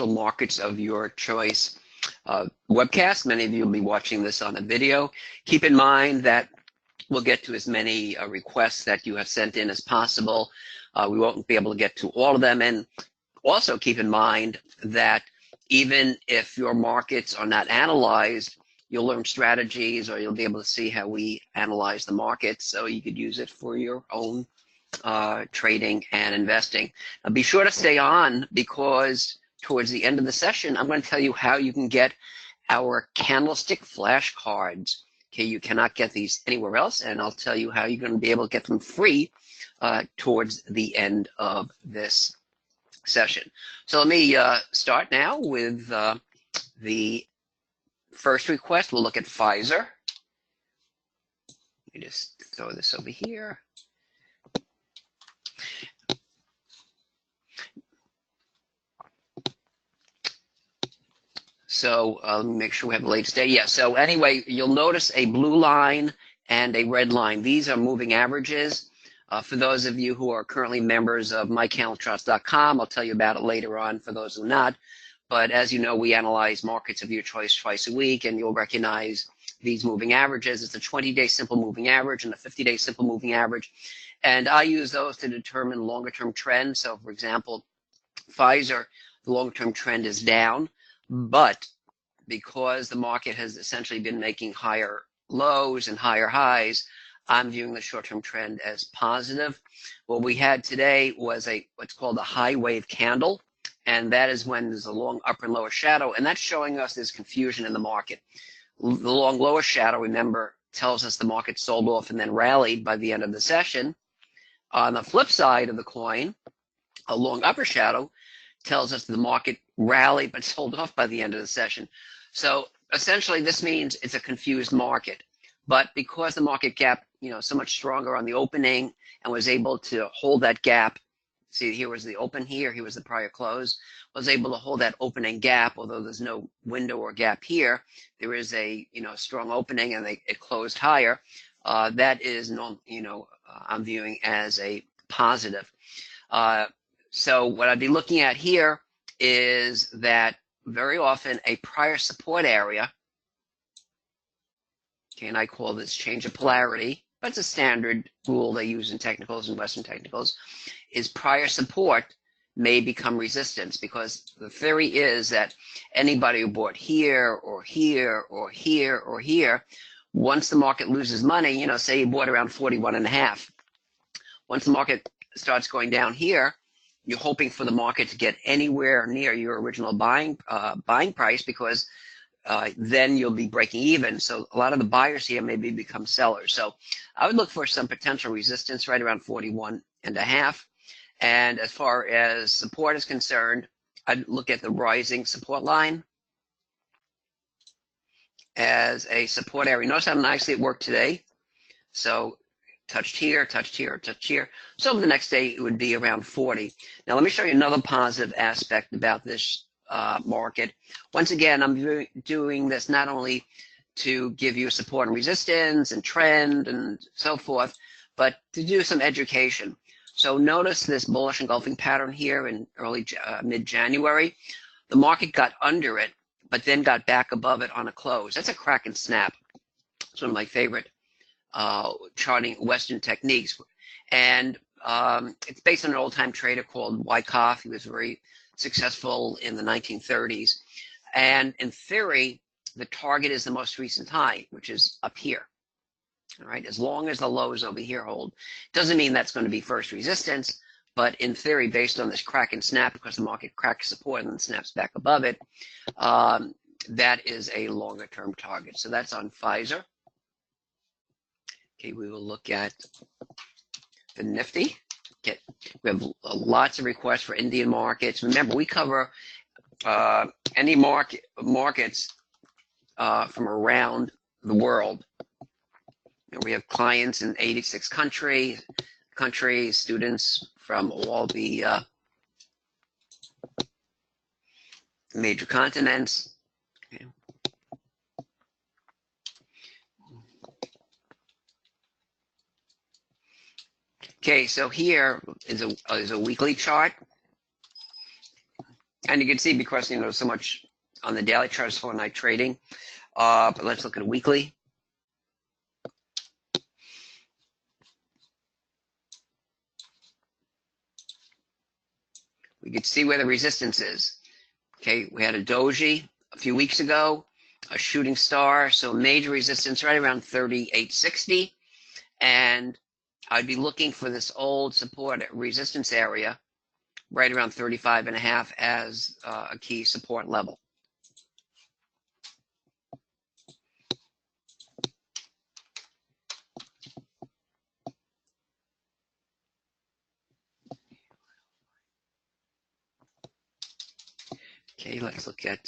financial markets of your choice webcast. Many of you will be watching this on a video. Keep in mind that we'll get to as many requests that you have sent in as possible. We won't be able to get to all of them. And also keep in mind that even if your markets are not analyzed, you'll learn strategies, or you'll be able to see how we analyze the markets, so you could use it for your own trading and investing. Now be sure to stay on, because towards the end of the session, I'm going to tell you how you can get our candlestick flashcards. Okay, you cannot get these anywhere else, and I'll tell you how you're going to be able to get them free towards the end of this session. So let me start now with the first request. We'll look at Pfizer. Let me just throw this over here. So let me make sure we have the latest day. Yeah, so anyway, you'll notice a blue line and a red line. These are moving averages. For those of you who are currently members of mycandletrust.com, I'll tell you about it later on for those who are not. But as you know, we analyze markets of your choice twice a week, and you'll recognize these moving averages. It's a 20-day simple moving average and a 50-day simple moving average. And I use those to determine longer-term trends. So, for example, Pfizer, the long-term trend is down, but because the market has essentially been making higher lows and higher highs, I'm viewing the short-term trend as positive. What we had today was what's called a high wave candle, and that is when there's a long upper and lower shadow, and that's showing us there's confusion in the market. The long lower shadow, remember, tells us the market sold off and then rallied by the end of the session. On the flip side of the coin, a long upper shadow tells us the market rallied but sold off by the end of the session. So essentially this means it's a confused market. But because the market gap, so much stronger on the opening and was able to hold that gap, see, here was the open here was the prior close, was able to hold that opening gap, although there's no window or gap here. There is a strong opening, and it closed higher. That is, I'm viewing as a positive. So what I'd be looking at here is that very often a prior support area, okay, and I call this change of polarity, but it's a standard rule they use in technicals and Western technicals, is prior support may become resistance, because the theory is that anybody who bought here or here or here or here, once the market loses money, say you bought around 41.5, once the market starts going down here, you're hoping for the market to get anywhere near your original buying price, because then you'll be breaking even. So a lot of the buyers here maybe become sellers. So I would look for some potential resistance right around 41.5. And as far as support is concerned, I'd look at the rising support line as a support area. Notice how nicely it worked today. So touched here, touched here, touched here. So the next day it would be around 40. Now let me show you another positive aspect about this market. Once again, I'm doing this not only to give you support and resistance and trend and so forth, but to do some education. So notice this bullish engulfing pattern here in mid-January. The market got under it, but then got back above it on a close. That's a crack and snap. It's one of my favorite charting Western techniques. And it's based on an old-time trader called Wyckoff. He was very successful in the 1930s. And in theory, the target is the most recent high, which is up here. All right, as long as the lows over here hold. Doesn't mean that's going to be first resistance, but in theory, based on this crack and snap, because the market cracks support and then snaps back above it, that is a longer term target. So that's on Pfizer. Okay, we will look at the Nifty. Okay, we have lots of requests for Indian markets. Remember, we cover any markets from around the world. We have clients in 86 countries, students from all the major continents. Okay. Okay, so here is a weekly chart. And you can see because, so much on the daily charts for night trading. But let's look at a weekly. We could see where the resistance is. Okay, we had a doji a few weeks ago, a shooting star, so major resistance right around 38.60. And I'd be looking for this old support resistance area right around 35.5 as a key support level. Okay, let's look at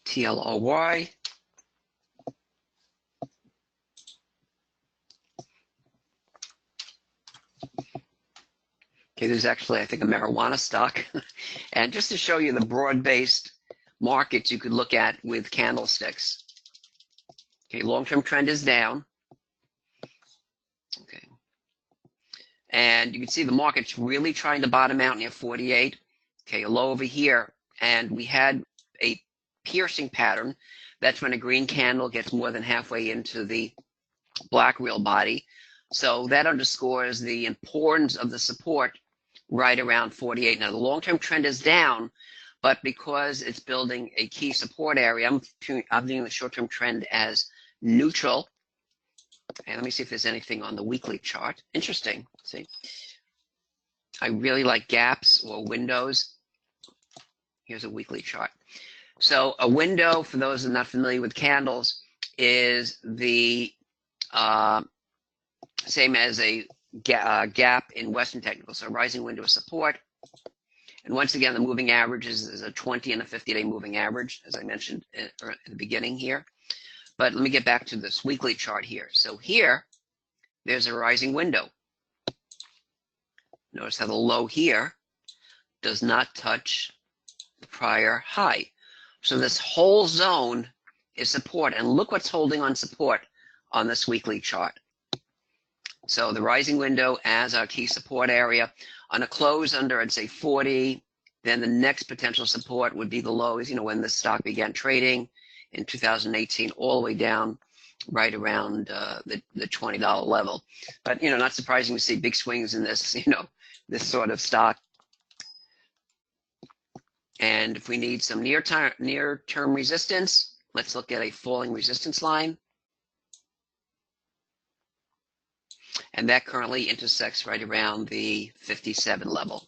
TLRY. Okay, there's actually, I think, a marijuana stock. And just to show you the broad-based markets you could look at with candlesticks. Okay, long-term trend is down. Okay. And you can see the market's really trying to bottom out near 48. Okay, a low over here. And we had a piercing pattern. That's when a green candle gets more than halfway into the black real body. So that underscores the importance of the support right around 48. Now, the long-term trend is down, but because it's building a key support area, I'm viewing the short-term trend as neutral. And let me see if there's anything on the weekly chart. Interesting. See, I really like gaps or windows. Here's a weekly chart. So a window, for those who are not familiar with candles, is the same as a gap in Western technical. So a rising window of support. And once again, the moving average is a 20 and a 50-day moving average, as I mentioned at the beginning here. But let me get back to this weekly chart here. So here, there's a rising window. Notice how the low here does not touch the prior high. So this whole zone is support. And look what's holding on support on this weekly chart. So the rising window as our key support area. On a close under, I'd say 40, then the next potential support would be the lows, when the stock began trading in 2018, all the way down right around the $20 level. But, not surprising to see big swings in this, this sort of stock. And if we need some near-term resistance, let's look at a falling resistance line. And that currently intersects right around the 57 level.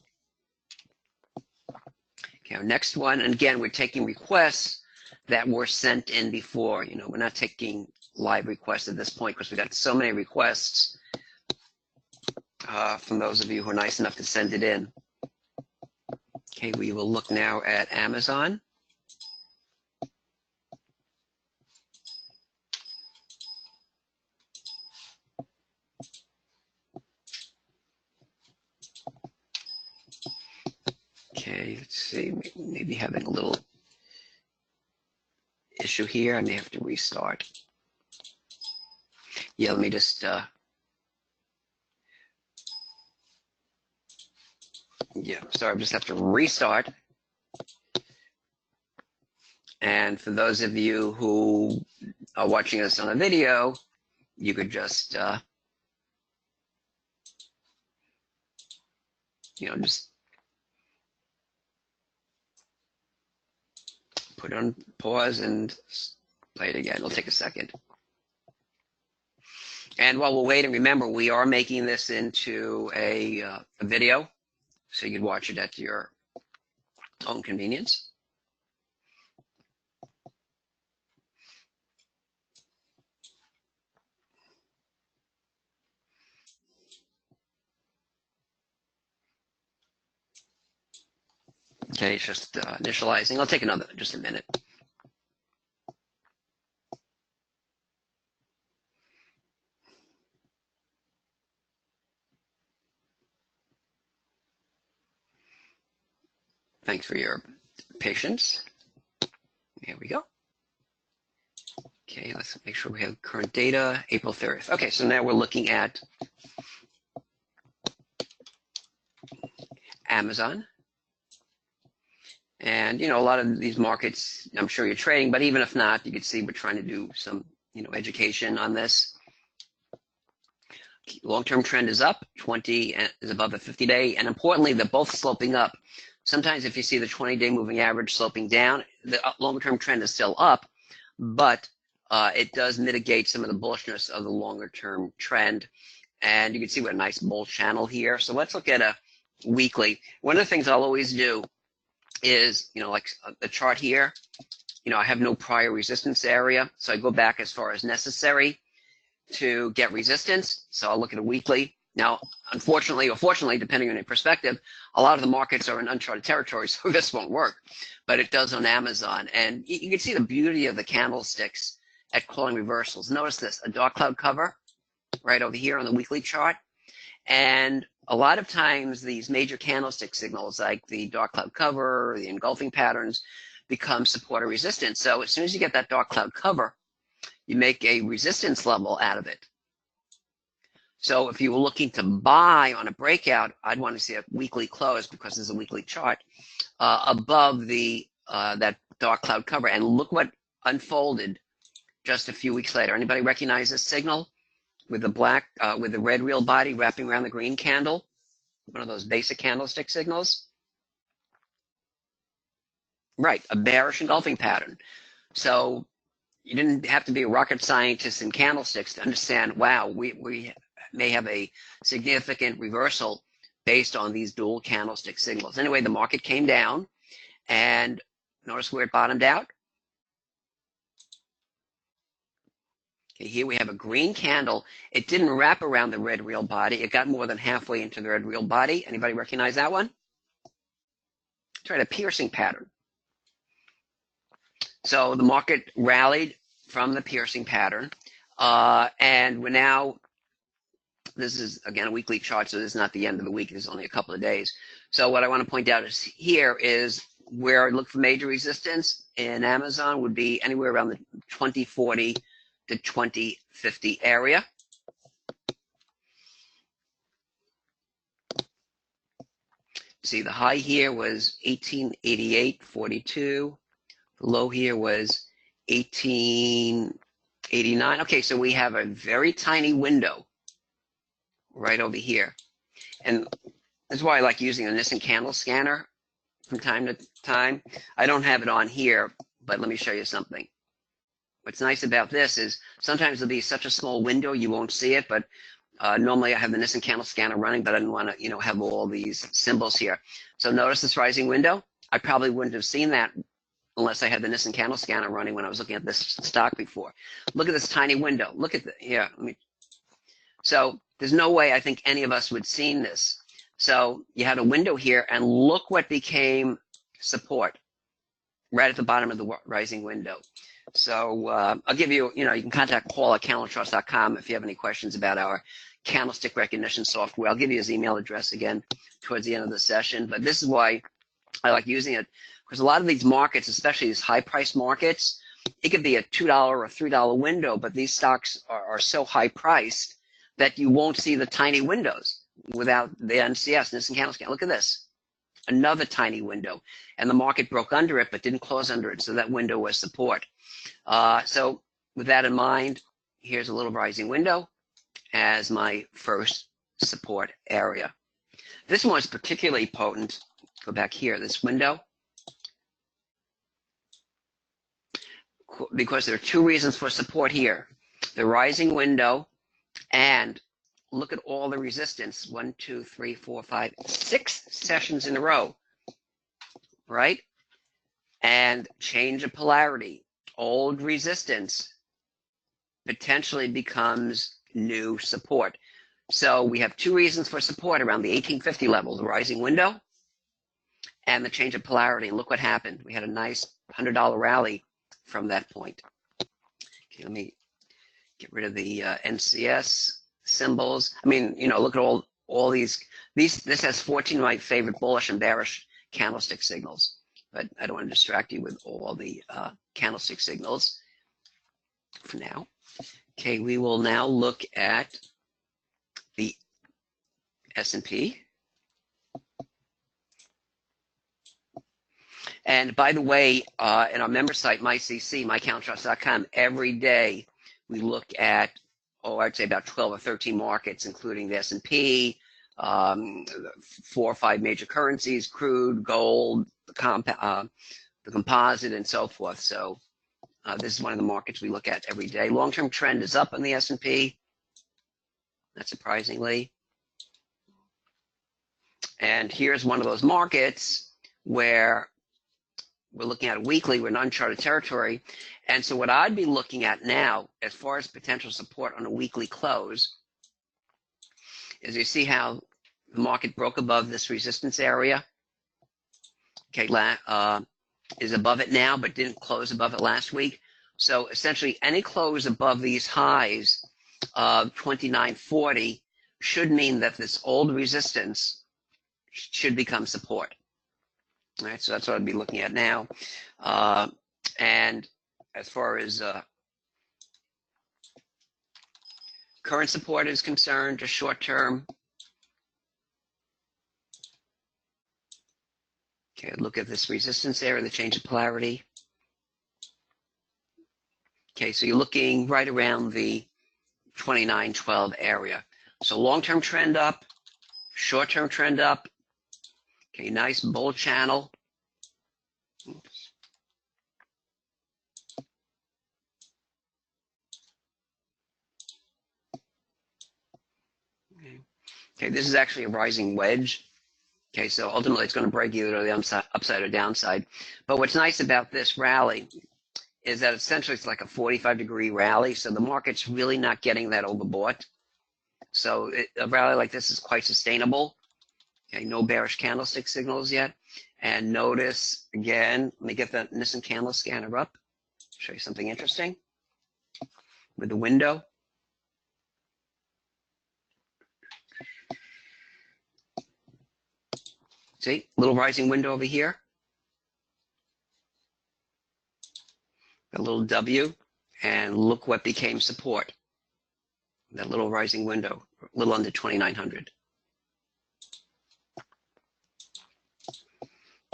Okay, our next one, and again, we're taking requests that were sent in before. We're not taking live requests at this point because we got so many requests from those of you who are nice enough to send it in. Okay, we will look now at Amazon. Okay, let's see, maybe having a little issue here. I may have to restart. Yeah, let me just, sorry, I just have to restart. And for those of you who are watching us on a video, you could just, just put on pause and play it again. It'll take a second. And while we're waiting, remember, we are making this into a video, so you can watch it at your own convenience. Okay, it's just initializing. I'll take just a minute. Thanks for your patience. Here we go. Okay, let's make sure we have current data, April 30th. Okay, so now we're looking at Amazon. And, you know, a lot of these markets, I'm sure you're trading, but even if not, you can see we're trying to do some, you know, education on this. Long-term trend is up, 20 is above the 50-day, and importantly, they're both sloping up. Sometimes if you see the 20-day moving average sloping down, the longer-term trend is still up, but it does mitigate some of the bullishness of the longer-term trend. And you can see what a nice bull channel here. So let's look at a weekly. One of the things I'll always do is, you know, like the chart here, you know, I have no prior resistance area, so I go back as far as necessary to get resistance. So I'll look at a weekly. Now, unfortunately or fortunately, depending on your perspective, a lot of the markets are in uncharted territory, so this won't work, but it does on Amazon. And you can see the beauty of the candlesticks at calling reversals. Notice this, a dark cloud cover right over here on the weekly chart. And a lot of times these major candlestick signals like the dark cloud cover, the engulfing patterns become support or resistance. So as soon as you get that dark cloud cover, you make a resistance level out of it. So if you were looking to buy on a breakout, I'd want to see a weekly close because there's a weekly chart above the that dark cloud cover. And look what unfolded just a few weeks later. Anybody recognize this signal with the black, with the red real body wrapping around the green candle? One of those basic candlestick signals. Right, a bearish engulfing pattern. So you didn't have to be a rocket scientist in candlesticks to understand, wow, we may have a significant reversal based on these dual candlestick signals. Anyway, the market came down, and notice where it bottomed out. Okay, here we have a green candle. It didn't wrap around the red real body. It got more than halfway into the red real body. Anybody recognize that one? It's right, a piercing pattern. So the market rallied from the piercing pattern, and we're now, this is, again, a weekly chart, so this is not the end of the week. This is only a couple of days. So what I want to point out is here is where I look for major resistance in Amazon would be anywhere around the 2040 to 2050 area. See, the high here was 1888.42. The low here was 1889. Okay, so we have a very tiny window right over here. And that's why I like using a Nissen candle scanner from time to time. I don't have it on here, but let me show you something. What's nice about this is sometimes there'll be such a small window you won't see it, but normally I have the Nissen candle scanner running, but I didn't want to, you know, have all these symbols here. So notice this rising window. I probably wouldn't have seen that unless I had the Nissen candle scanner running when I was looking at this stock before. Look at this tiny window. Look at the, here, let me. So there's no way I think any of us would seen this. So you had a window here, and look what became support right at the bottom of the rising window. So I'll give you, you know, you can contact Paul at CandleTrust.com if you have any questions about our candlestick recognition software. I'll give you his email address again towards the end of the session. But this is why I like using it, because a lot of these markets, especially these high-priced markets, it could be a $2 or $3 window, but these stocks are so high-priced that you won't see the tiny windows without the NCS, Nissen candle scan. Look at this. Another tiny window. And the market broke under it, but didn't close under it, so that window was support. So with that in mind, here's a little rising window as my first support area. This one is particularly potent. Go back here, this window. Because there are two reasons for support here. The rising window, and look at all the resistance. 1, 2, 3, 4, 5, 6 sessions in a row, right? And change of polarity. Old resistance potentially becomes new support. So we have two reasons for support around the 1850 level, the rising window and the change of polarity. And look what happened. We had a nice $100 rally from that point. Okay, let me get rid of the NCS symbols. I mean, you know, look at all these. This has 14 of my favorite bullish and bearish candlestick signals. But I don't want to distract you with all the candlestick signals for now. Okay, we will now look at the S&P. And by the way, in our member site, mycaltrust.com, every day we look at, I'd say about 12 or 13 markets, including the S&P, 4 or 5 major currencies, crude, gold, the composite, and so forth. So this is one of the markets we look at every day. Long-term trend is up on the S&P, not surprisingly. And here's one of those markets where we're looking at weekly, we're in uncharted territory. And so what I'd be looking at now, as far as potential support on a weekly close, is you see how the market broke above this resistance area. Okay, is above it now, but didn't close above it last week. So essentially, any close above these highs of 29.40 should mean that this old resistance should become support. All right, so that's what I'd be looking at now. And as far as current support is concerned, just short term. Okay, look at this resistance area, the change of polarity. Okay, so you're looking right around the 29.12 area. So long-term trend up, short-term trend up. Okay, nice bull channel. Oops. Okay, this is actually a rising wedge. Okay, so ultimately it's going to break either to the upside or downside. But what's nice about this rally is that essentially it's like a 45-degree rally, so the market's really not getting that overbought. So a rally like this is quite sustainable. Okay, no bearish candlestick signals yet. And notice, again, let me get the Nissen candle scanner up, show you something interesting with the window. See, little rising window over here. A little W, and look what became support. That little rising window, a little under 2,900.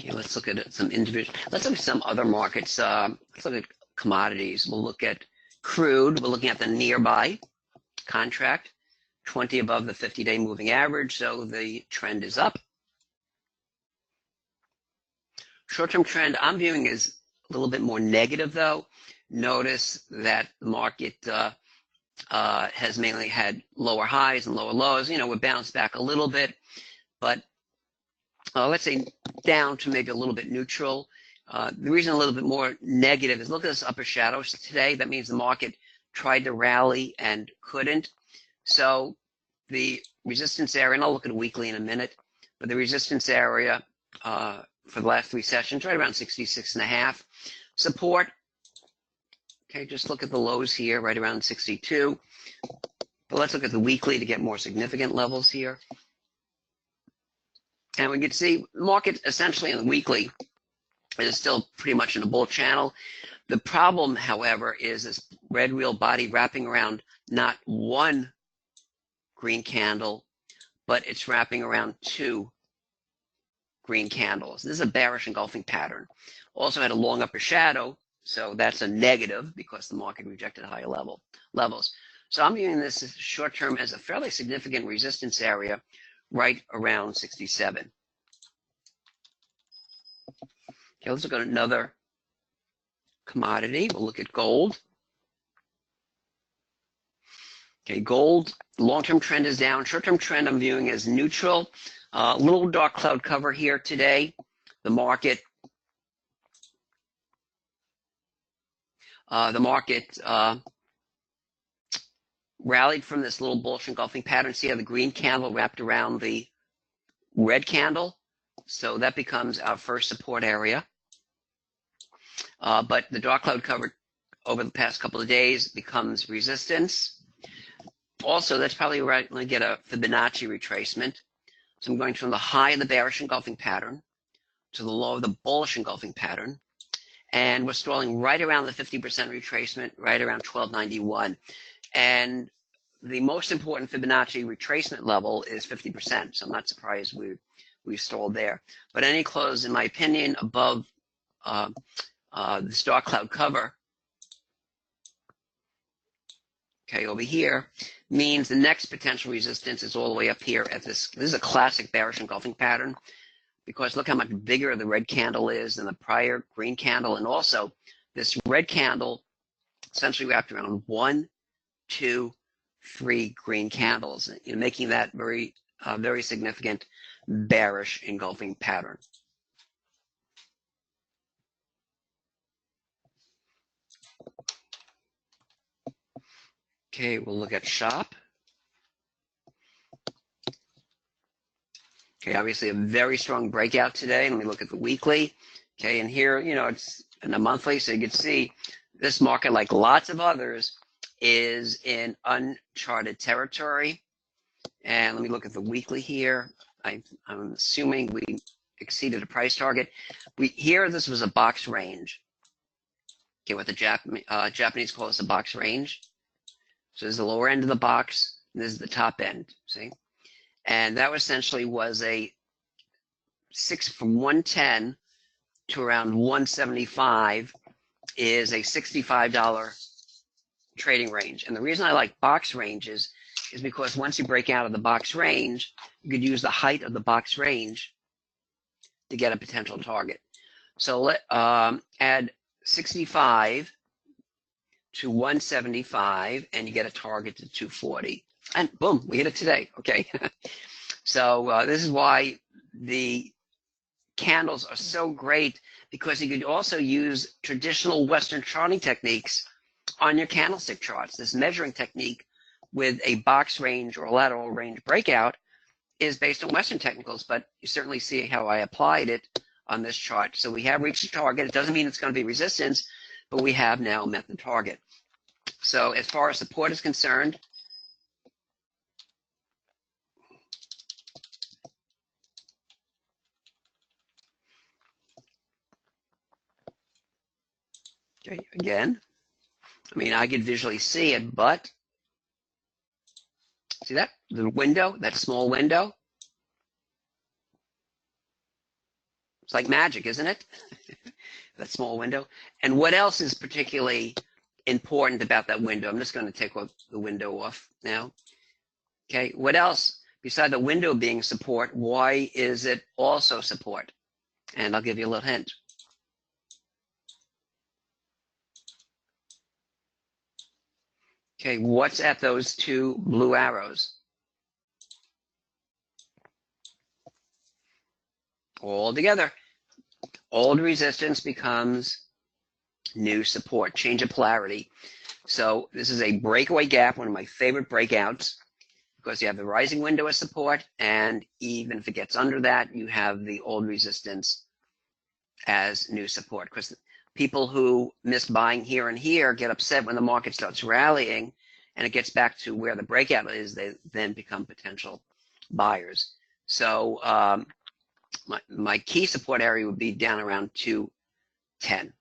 Okay, let's look at some individual. Let's look at some other markets. Let's look at commodities. We'll look at crude. We're looking at the nearby contract, 20 above the 50-day moving average, so the trend is up. Short-term trend I'm viewing is a little bit more negative, though. Notice that the market has mainly had lower highs and lower lows. You know, we bounced back a little bit, but let's say down to maybe a little bit neutral. The reason a little bit more negative is look at this upper shadow today. That means the market tried to rally and couldn't. So the resistance area, and I'll look at a weekly in a minute, but the resistance area for the last 3 sessions, right around 66.5. Support, okay, just look at the lows here, right around 62. But let's look at the weekly to get more significant levels here. And we can see the market essentially in the weekly is still pretty much in a bull channel. The problem, however, is this red wheel body wrapping around not one green candle, but it's wrapping around 2 green candles. This is a bearish engulfing pattern. Also had a long upper shadow, so that's a negative because the market rejected higher levels. So I'm viewing this as short term as a fairly significant resistance area right around 67. Okay, let's look at another commodity. We'll look at gold. Okay, gold, long-term trend is down. Short-term trend I'm viewing as neutral. Little dark cloud cover here today. The market rallied from this little bullish engulfing pattern. See how the green candle wrapped around the red candle? So that becomes our first support area. But the dark cloud cover over the past couple of days becomes resistance. Also, that's probably where I'm going to get a Fibonacci retracement. So I'm going from the high of the bearish engulfing pattern to the low of the bullish engulfing pattern. And we're stalling right around the 50% retracement, right around 1291. And the most important Fibonacci retracement level is 50%. So I'm not surprised we stalled there. But any close, in my opinion, above this dark cloud cover, okay, over here, means the next potential resistance is all the way up here at this. This is a classic bearish engulfing pattern, because look how much bigger the red candle is than the prior green candle. And also, this red candle essentially wrapped around 1, 2, 3 green candles, making that very, very significant bearish engulfing pattern. Okay, we'll look at shop. Okay, obviously a very strong breakout today. Let me look at the weekly. Okay, and here, it's in the monthly, so you can see this market, like lots of others, is in uncharted territory. And let me look at the weekly here. I'm assuming we exceeded a price target. This was a box range. Okay, what the Japanese call this a box range. So there's the lower end of the box, and this is the top end, see? And that essentially was a from 110 to around 175 is a $65 trading range. And the reason I like box ranges is because once you break out of the box range, you could use the height of the box range to get a potential target. So let add 65 to 175, and you get a target to 240. And boom, we hit it today. Okay. So this is why the candles are so great, because you could also use traditional Western charting techniques on your candlestick charts. This measuring technique with a box range or a lateral range breakout is based on Western technicals, but you certainly see how I applied it on this chart. So we have reached the target. It doesn't mean it's going to be resistance, but we have now met the target. So as far as support is concerned, okay, again, I could visually see it, but see that? The window, that small window? It's like magic, isn't it? That small window. And what else is particularly important about that window? I'm just going to take the window off now. Okay, what else? Besides the window being support, why is it also support? And I'll give you a little hint. Okay, what's at those two blue arrows? All together. Old resistance becomes new support, change of polarity. So this is a breakaway gap, one of my favorite breakouts, because you have the rising window as support, and even if it gets under that, you have the old resistance as new support. Because people who miss buying here and here get upset when the market starts rallying and it gets back to where the breakout is. They then become potential buyers. So my key support area would be down around 210.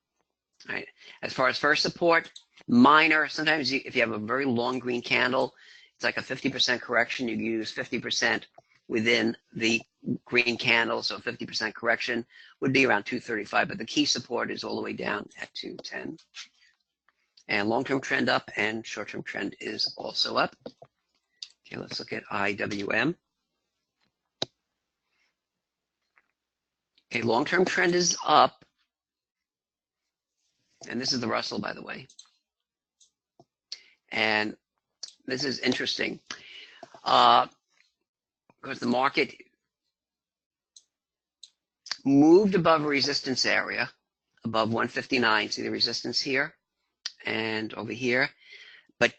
Right. As far as first support, minor. Sometimes if you have a very long green candle, it's like a 50% correction. You use 50% within the green candle, so 50% correction would be around 235. But the key support is all the way down at 210. And long-term trend up, and short-term trend is also up. Okay, let's look at IWM. Okay, long-term trend is up. And this is the Russell, by the way. And this is interesting because the market moved above a resistance area, above 159. See the resistance here and over here, but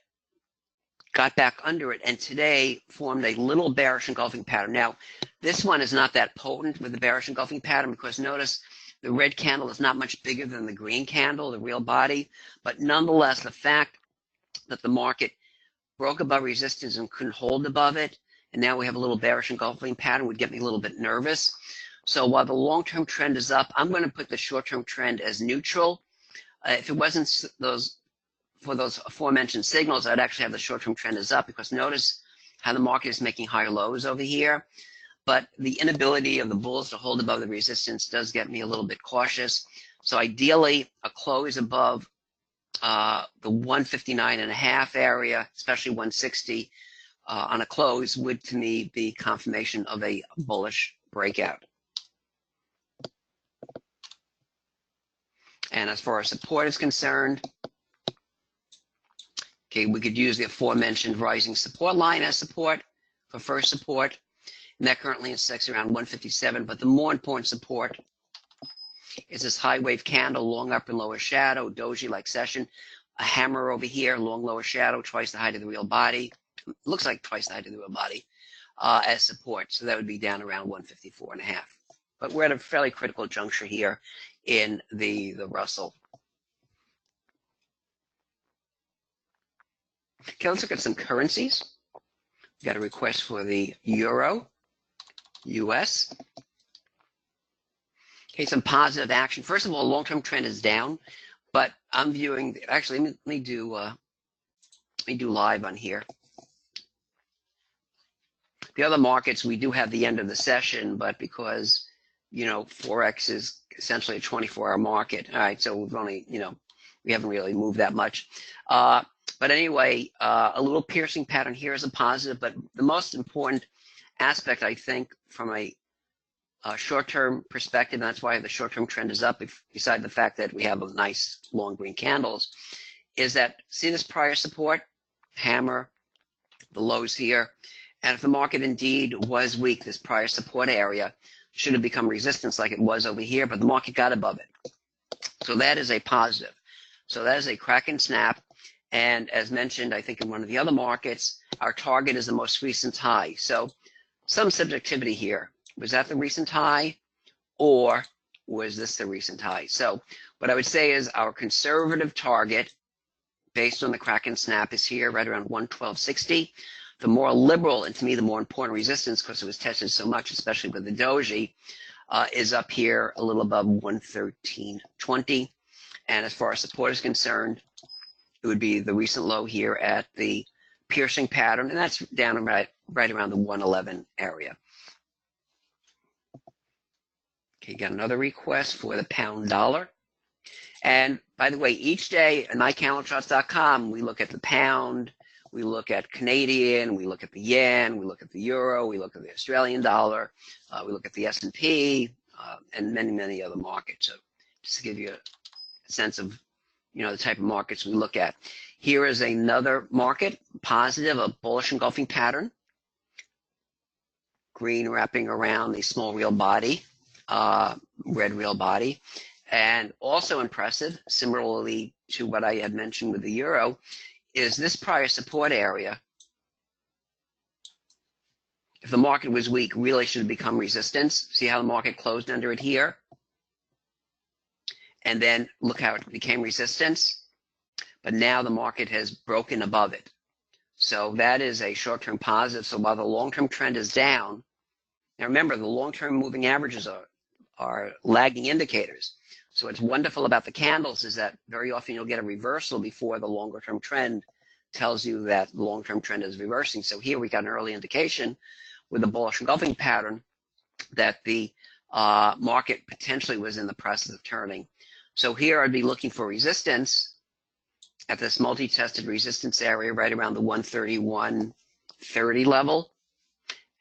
got back under it, and today formed a little bearish engulfing pattern. Now, this one is not that potent with the bearish engulfing pattern, because notice the red candle is not much bigger than the green candle, the real body. But nonetheless, the fact that the market broke above resistance and couldn't hold above it, and now we have a little bearish engulfing pattern, would get me a little bit nervous. So while the long-term trend is up, I'm going to put the short-term trend as neutral. If it wasn't for those aforementioned signals, I'd actually have the short-term trend is up, because notice how the market is making higher lows over here. But the inability of the bulls to hold above the resistance does get me a little bit cautious. So ideally, a close above the 159.5 area, especially 160 on a close, would to me be confirmation of a bullish breakout. And as far as support is concerned, okay, we could use the aforementioned rising support line as support for first support, and that currently intersects around 157. But the more important support is this high wave candle, long upper and lower shadow, doji-like session, a hammer over here, long lower shadow, twice the height of the real body. Looks like twice the height of the real body as support. So that would be down around 154.5. But we're at a fairly critical juncture here in the Russell. Okay, let's look at some currencies. We got a request for the euro, US. Okay, some positive action. First of all, long-term trend is down, but I'm viewing. Actually, let me do live on here. The other markets, we do have the end of the session, but because Forex is essentially a 24-hour market. All right, so we've only we haven't really moved that much. But anyway, a little piercing pattern here is a positive, but the most important aspect, I think, from a short-term perspective, and that's why the short-term trend is up, beside the fact that we have a nice long green candles, is that, see this prior support, hammer, the lows here, and if the market indeed was weak, this prior support area should have become resistance like it was over here, but the market got above it. So that is a positive. So that is a crack and snap. And as mentioned, I think in one of the other markets, our target is the most recent high. So some subjectivity here. Was that the recent high, or was this the recent high? So what I would say is our conservative target, based on the crack and snap, is here right around 112.60. The more liberal, and to me the more important resistance, because it was tested so much, especially with the doji, is up here a little above 113.20. And as far as support is concerned, it would be the recent low here at the piercing pattern, and that's down right around the 111 area. Okay, got another request for the pound dollar. And by the way, each day at mycalendar.com, we look at the pound, we look at Canadian, we look at the yen, we look at the euro, we look at the Australian dollar, we look at the S&P, and many, many other markets. So just to give you a sense of the type of markets we look at. Here is another market, positive, a bullish engulfing pattern. Green wrapping around the small real body, red real body. And also impressive, similarly to what I had mentioned with the euro, is this prior support area. If the market was weak, really should have become resistance. See how the market closed under it here? And then look how it became resistance. But now the market has broken above it. So that is a short-term positive. So while the long-term trend is down, now remember, the long-term moving averages are lagging indicators. So what's wonderful about the candles is that very often you'll get a reversal before the longer-term trend tells you that the long-term trend is reversing. So here we got an early indication with a bullish engulfing pattern that the market potentially was in the process of turning. So here I'd be looking for resistance at this multi-tested resistance area right around the 131.30 level.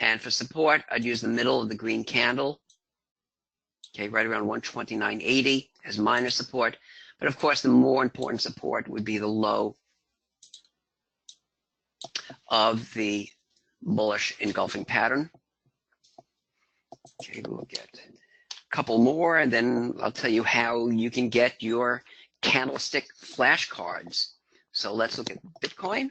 And for support, I'd use the middle of the green candle, okay, right around 129.80 as minor support. But of course, the more important support would be the low of the bullish engulfing pattern. Okay, we'll get a couple more, and then I'll tell you how you can get your candlestick flashcards. So let's look at Bitcoin.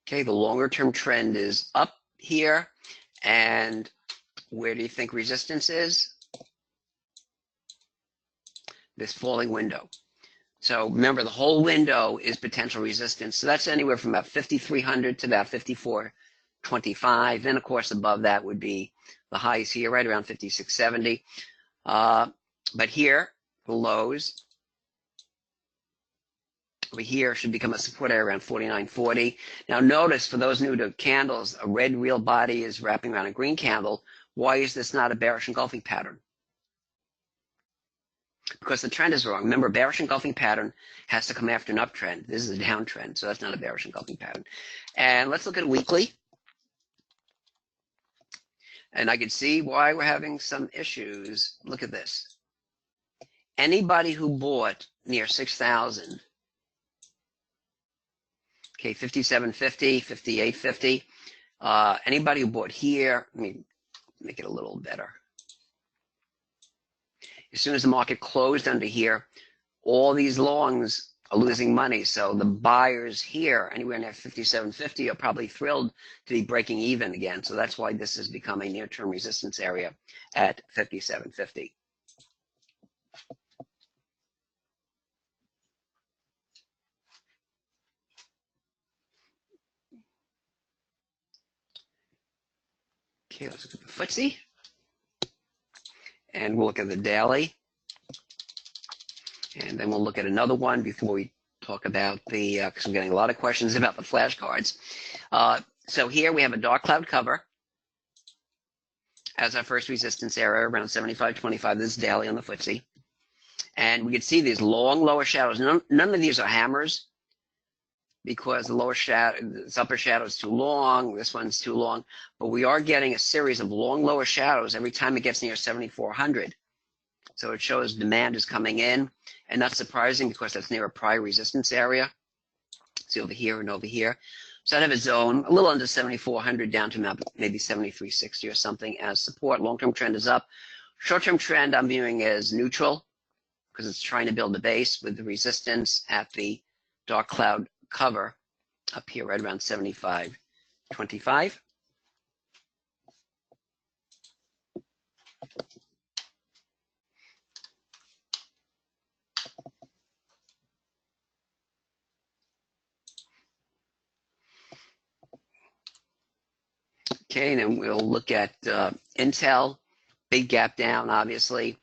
Okay, the longer term trend is up here. And where do you think resistance is? This falling window. So remember, the whole window is potential resistance. So that's anywhere from about 5,300 to about 5,425. Then, of course, above that would be the highs here, right around 5,670. But here, the lows over here should become a support area around 49.40. Now notice, for those new to candles, a red real body is wrapping around a green candle. Why is this not a bearish engulfing pattern? Because the trend is wrong. Remember, bearish engulfing pattern has to come after an uptrend. This is a downtrend, so that's not a bearish engulfing pattern. And let's look at weekly. And I can see why we're having some issues. Look at this. Anybody who bought near 6,000, okay, 57.50, 58.50, anybody who bought here, let me make it a little better. As soon as the market closed under here, all these longs are losing money. So the buyers here, anywhere near 57.50, are probably thrilled to be breaking even again. So that's why this has become a near-term resistance area at 57.50. Okay, let's look at the FTSE. And we'll look at the daily. And then we'll look at another one before we talk about the, because I'm getting a lot of questions about the flashcards. So here we have a dark cloud cover as our first resistance area around 75.25. This is daily on the FTSE. And we can see these long lower shadows. None of these are hammers because the lower shadow, this upper shadow is too long. This one's too long. But we are getting a series of long lower shadows every time it gets near 7,400. So it shows demand is coming in, and that's surprising because that's near a prior resistance area. See over here and over here. So I have a zone a little under 7,400 down to maybe 7,360 or something as support. Long-term trend is up. Short-term trend I'm viewing as neutral because it's trying to build a base with the resistance at the dark cloud cover up here right around 75.25. Okay, and then we'll look at Intel, big gap down, obviously.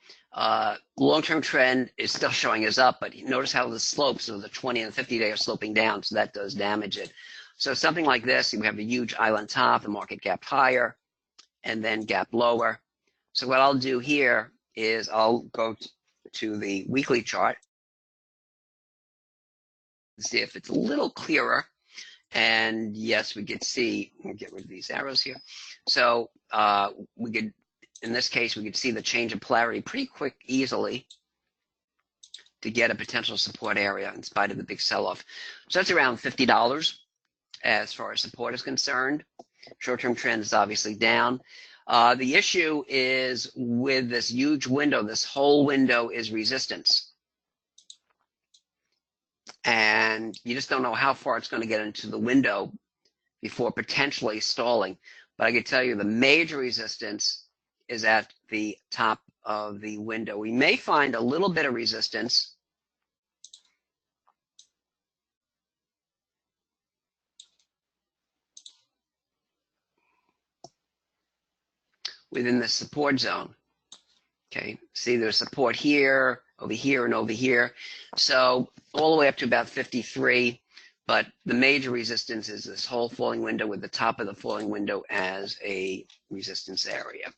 Long-term trend is still showing us up, but notice how the slopes of the 20 and the 50-day are sloping down, so that does damage it. So something like this, we have a huge island top, the market gap higher, and then gap lower. So what I'll do here is I'll go to the weekly chart, see if it's a little clearer. And yes, we could see, we'll get rid of these arrows here. So we could, in this case, we could see the change of polarity pretty quick, easily, to get a potential support area in spite of the big sell-off. So that's around $50 as far as support is concerned. Short-term trend is obviously down. The issue is with this huge window, this whole window is resistance. And you just don't know how far it's going to get into the window before potentially stalling. But I can tell you the major resistance is at the top of the window. We may find a little bit of resistance within the support zone. Okay, see there's support here, over here, and over here. So all the way up to about 53, but the major resistance is this whole falling window with the top of the falling window as a resistance area.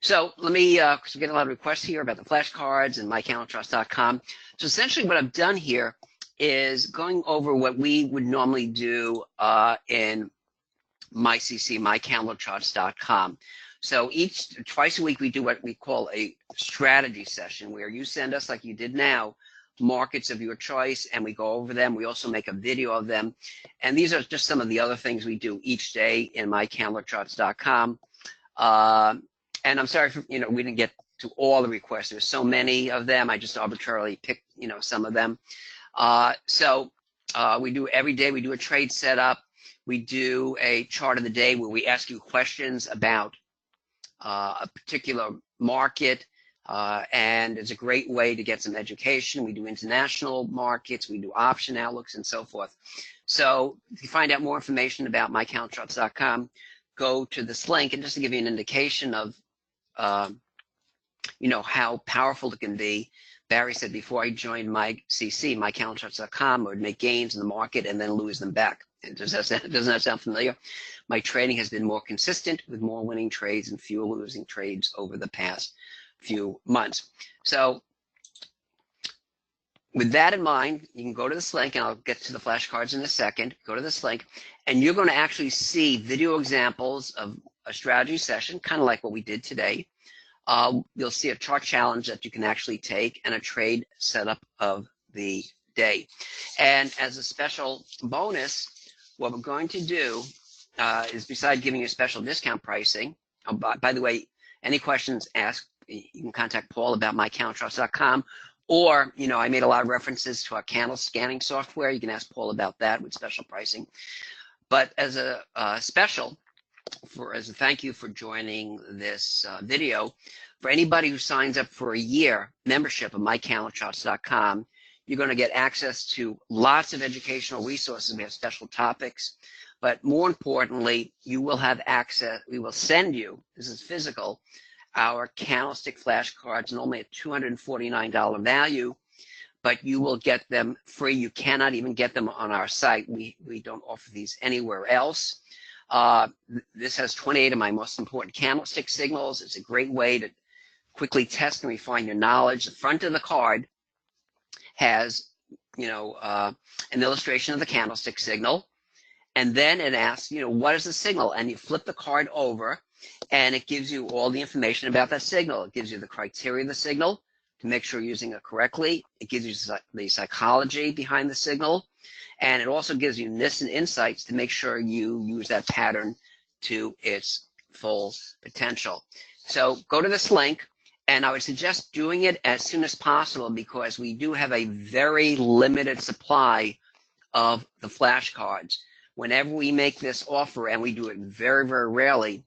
So let me, because we're getting a lot of requests here about the flashcards and mycandletrust.com. So essentially what I've done here is going over what we would normally do in MyCC, mycandlecharts.com. So twice a week we do what we call a strategy session where you send us, like you did now, markets of your choice, and we go over them. We also make a video of them. And these are just some of the other things we do each day in mycandlecharts.com. And I'm sorry for, we didn't get to all the requests. There's so many of them. I just arbitrarily picked, some of them. So we do every day, we do a trade setup. We do a chart of the day where we ask you questions about a particular market, and it's a great way to get some education. We do international markets, we do option outlooks, and so forth. So if you find out more information about mycandlecharts.com, go to this link, and just to give you an indication of how powerful it can be, Barry said, before I joined mycalendar.com, I would make gains in the market and then lose them back. Doesn't that sound familiar? My trading has been more consistent with more winning trades and fewer losing trades over the past few months. So with that in mind, you can go to this link, and I'll get to the flashcards in a second. Go to this link, and you're going to actually see video examples of a strategy session, kind of like what we did today. You'll see a chart challenge that you can actually take and a trade setup of the day. And as a special bonus, what we're going to do is, besides giving you special discount pricing, by the way, any questions, ask. You can contact Paul about mycalendar.com, or, I made a lot of references to our candle scanning software. You can ask Paul about that with special pricing. But as a special, as a thank you for joining this video, for anybody who signs up for a year membership of mycalendar.com, you're going to get access to lots of educational resources. We have special topics, but more importantly, you will have access. We will send you, this is physical, our candlestick flashcards, normally at $249 value, but you will get them free. You cannot even get them on our site. We don't offer these anywhere else. This has 28 of my most important candlestick signals. It's a great way to quickly test and refine your knowledge. The front of the card has, an illustration of the candlestick signal, and then it asks, what is the signal? And you flip the card over, and it gives you all the information about that signal. It gives you the criteria of the signal to make sure you're using it correctly. It gives you the psychology behind the signal, and it also gives you insights to make sure you use that pattern to its full potential. So go to this link, and I would suggest doing it as soon as possible, because we do have a very limited supply of the flashcards. Whenever we make this offer, and we do it very, very rarely,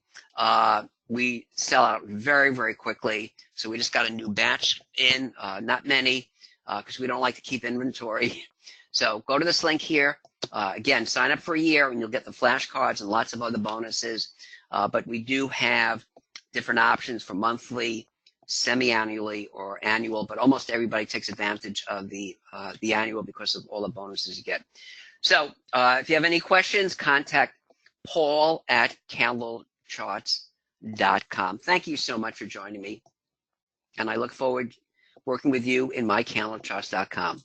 we sell out very, very quickly. So we just got a new batch in, not many, because we don't like to keep inventory. So go to this link here. Again, sign up for a year, and you'll get the flashcards and lots of other bonuses. But we do have different options for monthly, semi-annually, or annual. But almost everybody takes advantage of the annual because of all the bonuses you get. So if you have any questions, contact Paul at candlecharts.com. Thank you so much for joining me, and I look forward to working with you in mycalendar.com.